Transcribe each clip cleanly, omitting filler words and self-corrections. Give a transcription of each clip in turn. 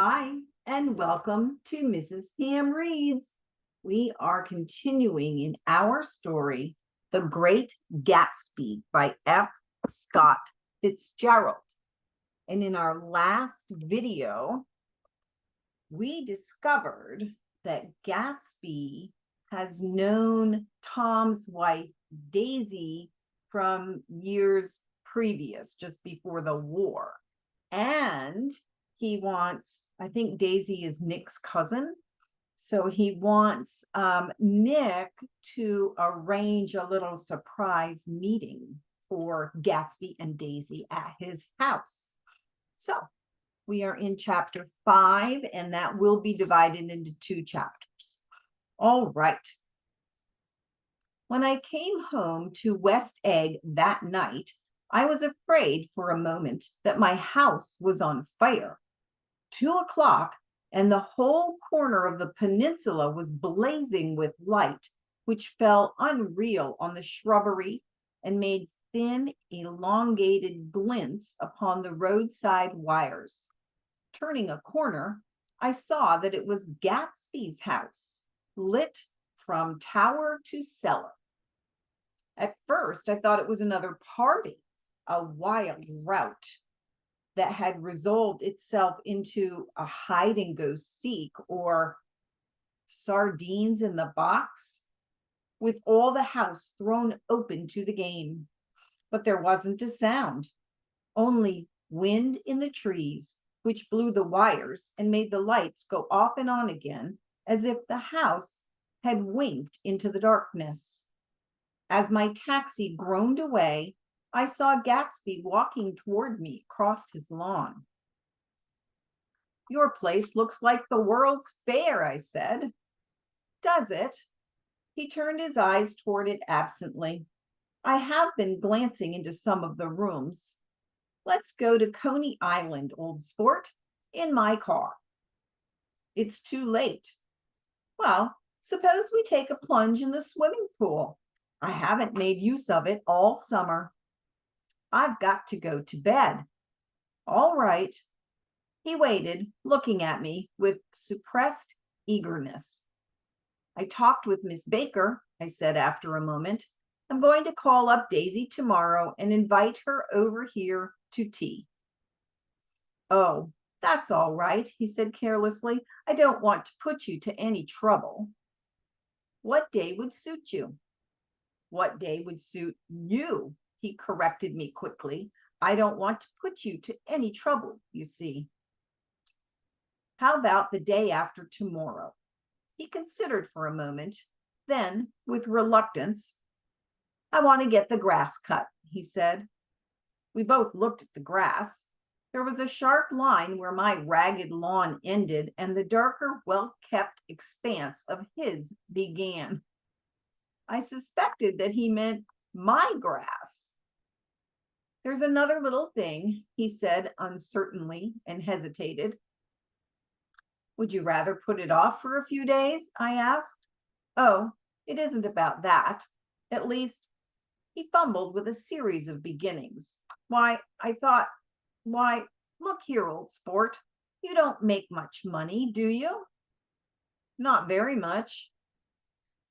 Hi, and welcome to Mrs. Pam Reads. We are continuing in our story, The Great Gatsby by F. Scott Fitzgerald. And in our last video, we discovered that Gatsby has known Tom's wife, Daisy, from years previous, just before the war. And he wants, I think Daisy is Nick's cousin. So he wants Nick to arrange a little surprise meeting for Gatsby and Daisy at his house. So we are in chapter 5, and that will be divided into 2 chapters. All right. When I came home to West Egg that night, I was afraid for a moment that my house was on fire. 2 o'clock, and the whole corner of the peninsula was blazing with light, which fell unreal on the shrubbery and made thin, elongated glints upon the roadside wires. Turning a corner, I saw that it was Gatsby's house, lit from tower to cellar. At first, I thought it was another party, a wild rout that had resolved itself into a hide and go seek or sardines in the box, with all the house thrown open to the game. But there wasn't a sound, only wind in the trees, which blew the wires and made the lights go off and on again, as if the house had winked into the darkness. As my taxi groaned away, I saw Gatsby walking toward me across his lawn. "Your place looks like the World's Fair," I said. "Does it?" He turned his eyes toward it absently. "I have been glancing into some of the rooms. Let's go to Coney Island, old sport, in my car." "It's too late." "Well, suppose we take a plunge in the swimming pool. I haven't made use of it all summer." "I've got to go to bed." "All right." He waited, looking at me with suppressed eagerness. "I talked with Miss Baker," I said after a moment. "I'm going to call up Daisy tomorrow and invite her over here to tea." "Oh, that's all right," he said carelessly. "I don't want to put you to any trouble." "What day would suit you?" "What day would suit you?" He corrected me quickly. "I don't want to put you to any trouble, you see." "How about the day after tomorrow?" He considered for a moment. Then, with reluctance, "I want to get the grass cut," he said. We both looked at the grass. There was a sharp line where my ragged lawn ended, and the darker, well-kept expanse of his began. I suspected that he meant my grass. "There's another little thing," he said uncertainly, and hesitated. "Would you rather put it off for a few days?" I asked. "Oh, it isn't about that. At least," he fumbled with a series of beginnings. "Why, I thought, why, look here, old sport, you don't make much money, do you?" "Not very much."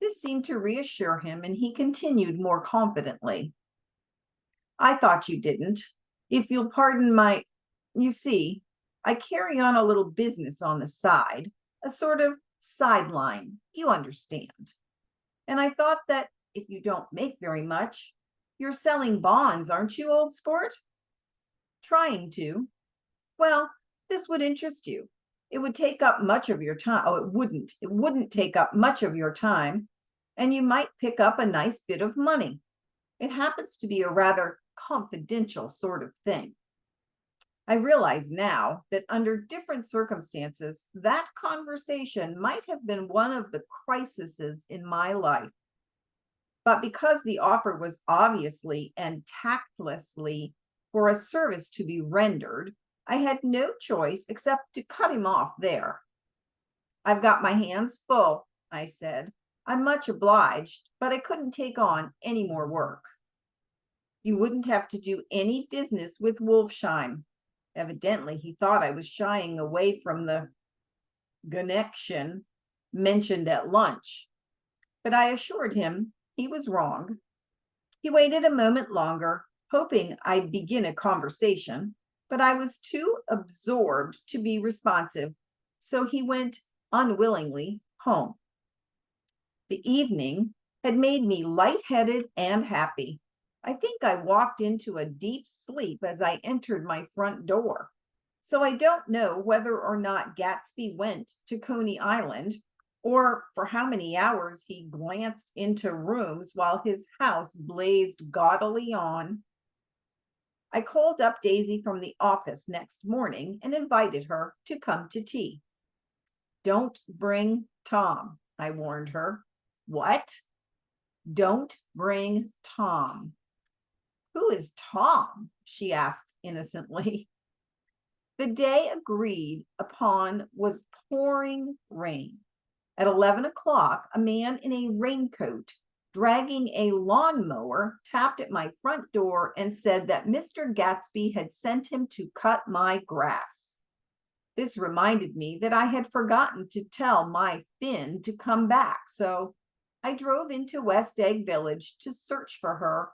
This seemed to reassure him, and he continued more confidently. "I thought you didn't. If you'll pardon my, you see, I carry on a little business on the side, a sort of sideline, you understand. And I thought that if you don't make very much, you're selling bonds, aren't you, old sport?" "Trying to." "Well, this would interest you. It would take up much of your time. Oh, it wouldn't. It wouldn't take up much of your time, and you might pick up a nice bit of money. It happens to be a rather confidential sort of thing." I realize now that under different circumstances, that conversation might have been one of the crises in my life. But because the offer was obviously and tactlessly for a service to be rendered, I had no choice except to cut him off there. "I've got my hands full," I said. "I'm much obliged, but I couldn't take on any more work." "You wouldn't have to do any business with Wolfsheim." Evidently, he thought I was shying away from the connection mentioned at lunch, but I assured him he was wrong. He waited a moment longer, hoping I'd begin a conversation, but I was too absorbed to be responsive, so he went unwillingly home. The evening had made me lightheaded and happy. I think I walked into a deep sleep as I entered my front door. So I don't know whether or not Gatsby went to Coney Island or for how many hours he glanced into rooms while his house blazed gaudily on. I called up Daisy from the office next morning and invited her to come to tea. Don't bring Tom, I warned her. What? Don't bring Tom. Who is Tom? She asked innocently. The day agreed upon was pouring rain. At 11 o'clock, a man in a raincoat dragging a lawnmower tapped at my front door and said that Mr. Gatsby had sent him to cut my grass. This reminded me that I had forgotten to tell my Finn to come back, so I drove into West Egg Village to search for her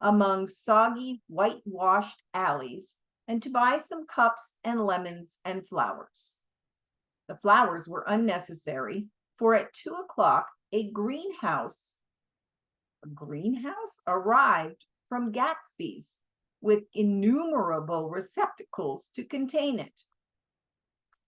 among soggy, whitewashed alleys and to buy some cups and lemons and flowers. The flowers were unnecessary, for at 2 o'clock, a greenhouse arrived from Gatsby's with innumerable receptacles to contain it.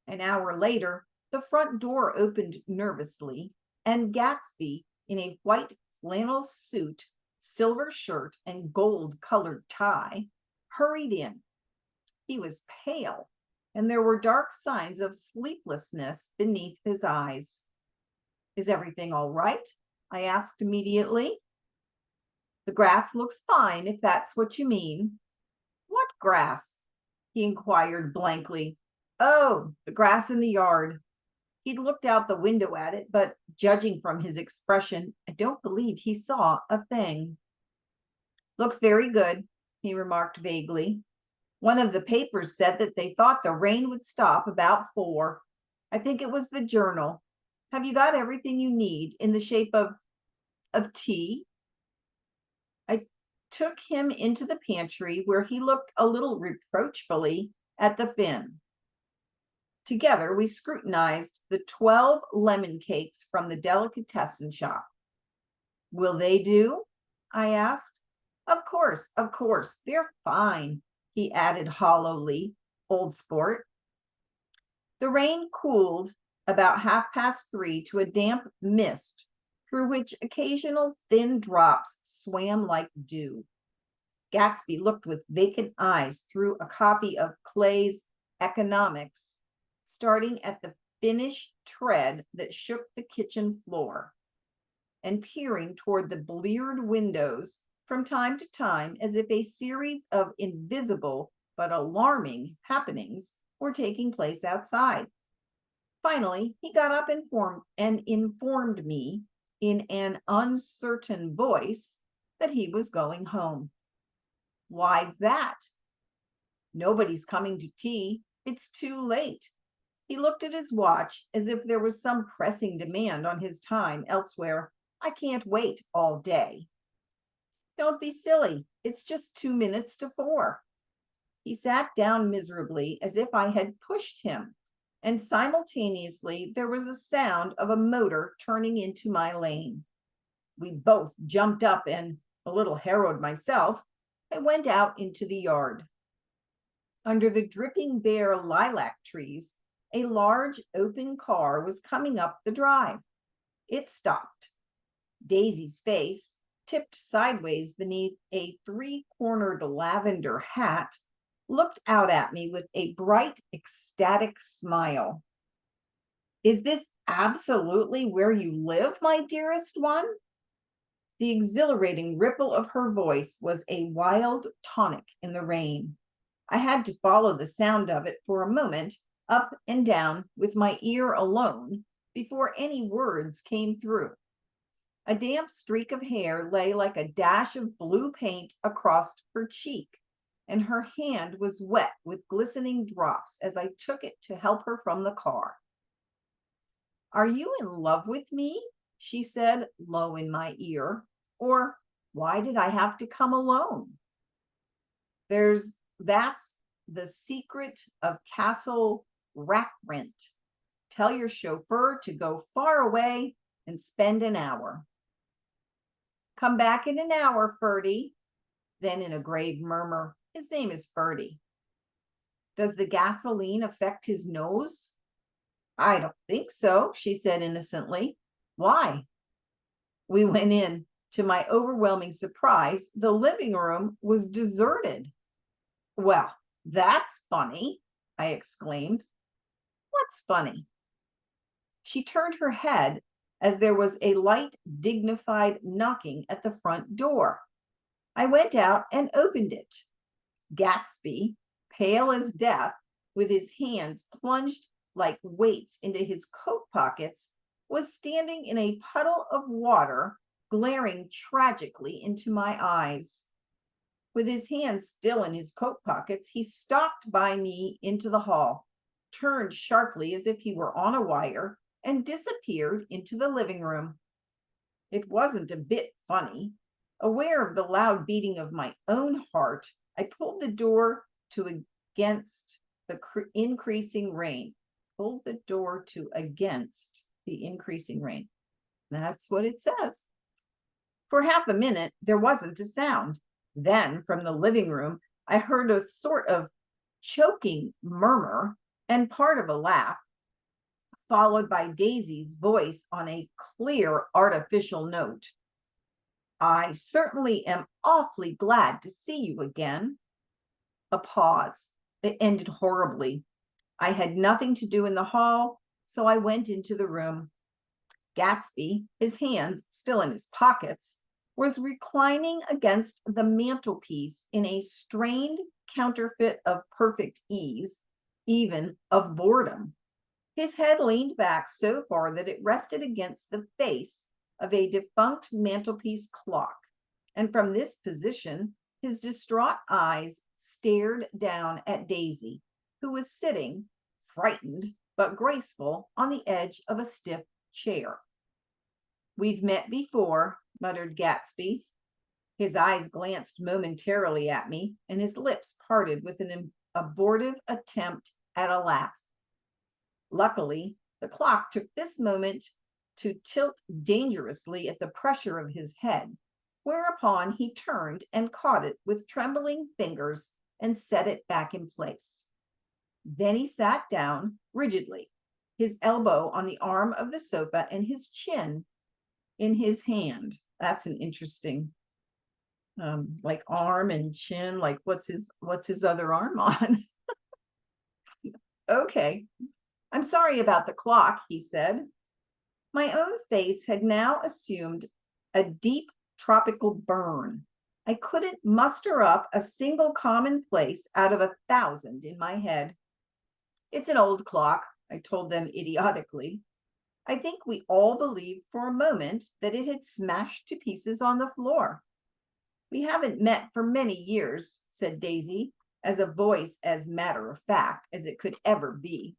An hour later, the front door opened nervously, and Gatsby, in a white flannel suit, silver shirt, and gold-colored tie, hurried in. He was pale, and there were dark signs of sleeplessness beneath his eyes. Is everything all right? I asked immediately. The grass looks fine, if that's what you mean. What grass? He inquired blankly. Oh, the grass in the yard. He'd looked out the window at it, but judging from his expression, I don't believe he saw a thing. Looks very good, he remarked vaguely. One of the papers said that they thought the rain would stop about 4. I think it was the Journal. Have you got everything you need in the shape of tea? I took him into the pantry where he looked a little reproachfully at the Finn. Together, we scrutinized the 12 lemon cakes from the delicatessen shop. Will they do? I asked. Of course, they're fine, he added hollowly, old sport. The rain cooled about 3:30 to a damp mist through which occasional thin drops swam like dew. Gatsby looked with vacant eyes through a copy of Clay's Economics, starting at the finished tread that shook the kitchen floor, and peering toward the bleared windows from time to time as if a series of invisible but alarming happenings were taking place outside. Finally, he got up and informed me in an uncertain voice that he was going home. Why's that? Nobody's coming to tea. It's too late. He looked at his watch as if there was some pressing demand on his time elsewhere. I can't wait all day. Don't be silly. It's just 2 minutes to 4. He sat down miserably as if I had pushed him, and simultaneously there was a sound of a motor turning into my lane. We both jumped up and, a little harrowed myself, I went out into the yard. Under the dripping bare lilac trees, a large open car was coming up the drive. It stopped. Daisy's face, tipped sideways beneath a 3-cornered lavender hat, looked out at me with a bright, ecstatic smile. Is this absolutely where you live, my dearest one? The exhilarating ripple of her voice was a wild tonic in the rain. I had to follow the sound of it for a moment, up and down with my ear alone, before any words came through. A damp streak of hair lay like a dash of blue paint across her cheek, and her hand was wet with glistening drops as I took it to help her from the car. "Are you in love with me?" she said low in my ear. "Or why did I have to come alone?" That's the secret of Castle Rackrent. Tell your chauffeur to go far away and spend an hour. "Come back in an hour, Ferdy." Then in a grave murmur, "His name is Ferdy." "Does the gasoline affect his nose?" "I don't think so," she said innocently. "Why?" We went in. To my overwhelming surprise, the living room was deserted. "Well, that's funny," I exclaimed. "What's funny?" She turned her head as there was a light, dignified knocking at the front door. I went out and opened it. Gatsby, pale as death, with his hands plunged like weights into his coat pockets, was standing in a puddle of water, glaring tragically into my eyes. With his hands still in his coat pockets, he stalked by me into the hall, turned sharply as if he were on a wire, and disappeared into the living room. It wasn't a bit funny. Aware of the loud beating of my own heart, I pulled the door to against the increasing rain. Pulled the door to against the increasing rain. That's what it says. For half a minute, there wasn't a sound. Then, from the living room, I heard a sort of choking murmur and part of a laugh, followed by Daisy's voice on a clear, artificial note. "I certainly am awfully glad to see you again." A pause. It ended horribly. I had nothing to do in the hall, so I went into the room. Gatsby, his hands still in his pockets, was reclining against the mantelpiece in a strained counterfeit of perfect ease, even of boredom. His head leaned back so far that it rested against the face of a defunct mantelpiece clock, and from this position, his distraught eyes stared down at Daisy, who was sitting, frightened but graceful, on the edge of a stiff chair. "We've met before," muttered Gatsby. His eyes glanced momentarily at me, and his lips parted with an abortive attempt at a laugh. Luckily, the clock took this moment to tilt dangerously at the pressure of his head, whereupon he turned and caught it with trembling fingers and set it back in place. Then he sat down rigidly, his elbow on the arm of the sofa and his chin in his hand. That's an interesting, like arm and chin. Like what's his other arm on? "Okay, I'm sorry about the clock," he said. My own face had now assumed a deep tropical burn. I couldn't muster up a single commonplace out of 1,000 in my head. "It's an old clock," I told them idiotically. I think we all believed for a moment that it had smashed to pieces on the floor. "We haven't met for many years," said Daisy, as a voice as matter of fact as it could ever be.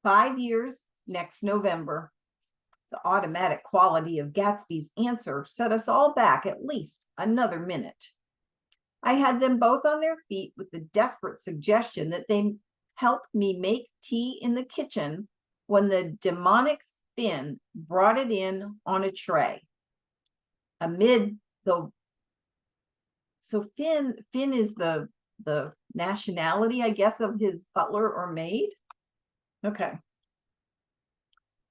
5 years next November." The automatic quality of Gatsby's answer set us all back at least another minute. I had them both on their feet with the desperate suggestion that they help me make tea in the kitchen when the demonic Finn brought it in on a tray. Amid the So Finn is the nationality, I guess, of his butler or maid. Okay.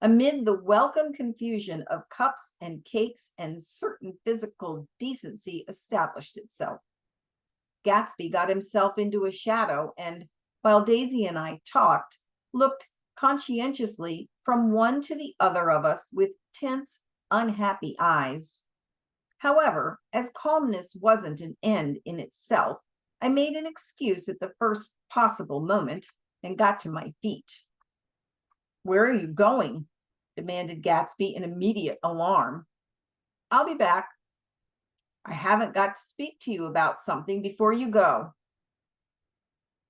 Amid the welcome confusion of cups and cakes, and certain physical decency established itself. Gatsby got himself into a shadow and, while Daisy and I talked, looked conscientiously from one to the other of us with tense, unhappy eyes. However, as calmness wasn't an end in itself, I made an excuse at the first possible moment and got to my feet. "Where are you going?" demanded Gatsby in immediate alarm. "I'll be back." I haven't got to speak to you about something before you go.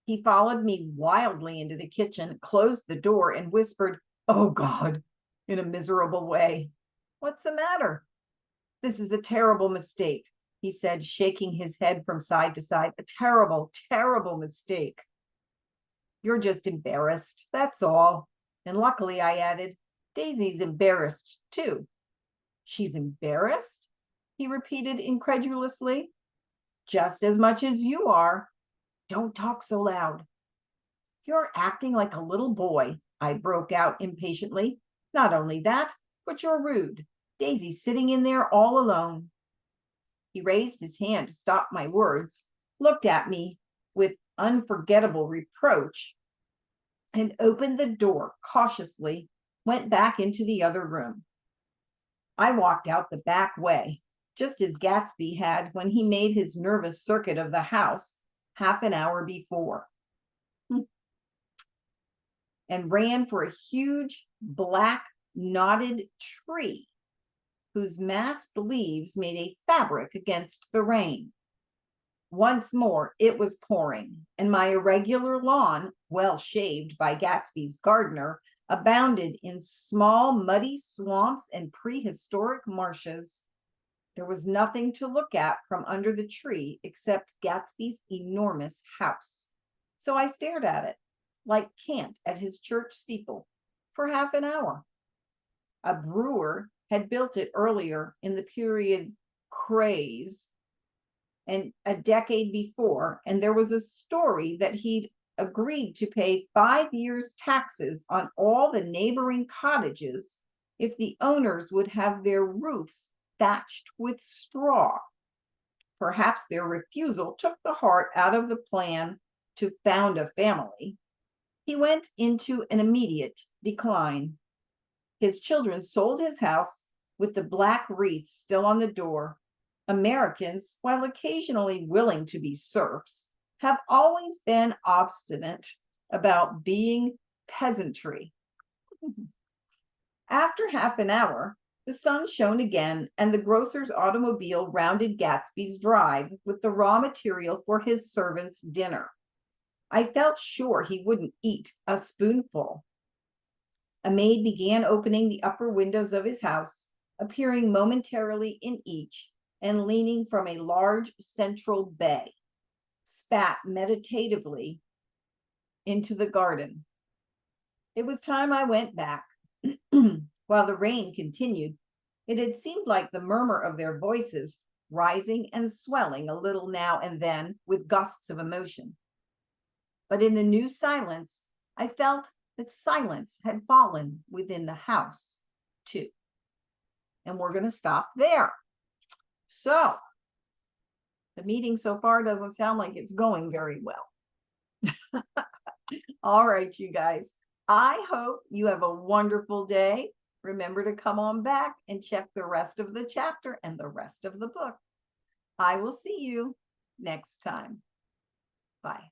He followed me wildly into the kitchen, closed the door, and whispered, "Oh, God," in a miserable way. "What's the matter?" "This is a terrible mistake," he said, shaking his head from side to side. "A terrible, terrible mistake." "You're just embarrassed, that's all." And luckily, I added, "Daisy's embarrassed too." "She's embarrassed?" he repeated incredulously. "Just as much as you are." "Don't talk so loud." "You're acting like a little boy," I broke out impatiently. "Not only that, but you're rude. Daisy's sitting in there all alone." He raised his hand to stop my words, looked at me with unforgettable reproach, and opened the door cautiously, went back into the other room. I walked out the back way, just as Gatsby had when he made his nervous circuit of the house half an hour before, and ran for a huge black knotted tree whose massed leaves made a fabric against the rain. Once more it was pouring, and my irregular lawn, well shaved by Gatsby's gardener, abounded in small muddy swamps and prehistoric marshes. There was nothing to look at from under the tree except Gatsby's enormous house. So I stared at it, like Kant at his church steeple, for half an hour. A brewer had built it earlier in the period craze and a decade before, and there was a story that he'd agreed to pay 5 years' taxes on all the neighboring cottages if the owners would have their roofs thatched with straw. Perhaps their refusal took the heart out of the plan to found a family. He went into an immediate decline. His children sold his house with the black wreath still on the door. Americans, while occasionally willing to be serfs, have always been obstinate about being peasantry. After half an hour, the sun shone again, and the grocer's automobile rounded Gatsby's drive with the raw material for his servants' dinner. I felt sure he wouldn't eat a spoonful. A maid began opening the upper windows of his house, appearing momentarily in each, and leaning from a large central bay, spat meditatively into the garden. It was time I went back. While the rain continued, it had seemed like the murmur of their voices, rising and swelling a little now and then with gusts of emotion. But in the new silence, I felt that silence had fallen within the house, too. And we're going to stop there. So, the meeting so far doesn't sound like it's going very well. All right, you guys. I hope you have a wonderful day. Remember to come on back and check the rest of the chapter and the rest of the book. I will see you next time. Bye.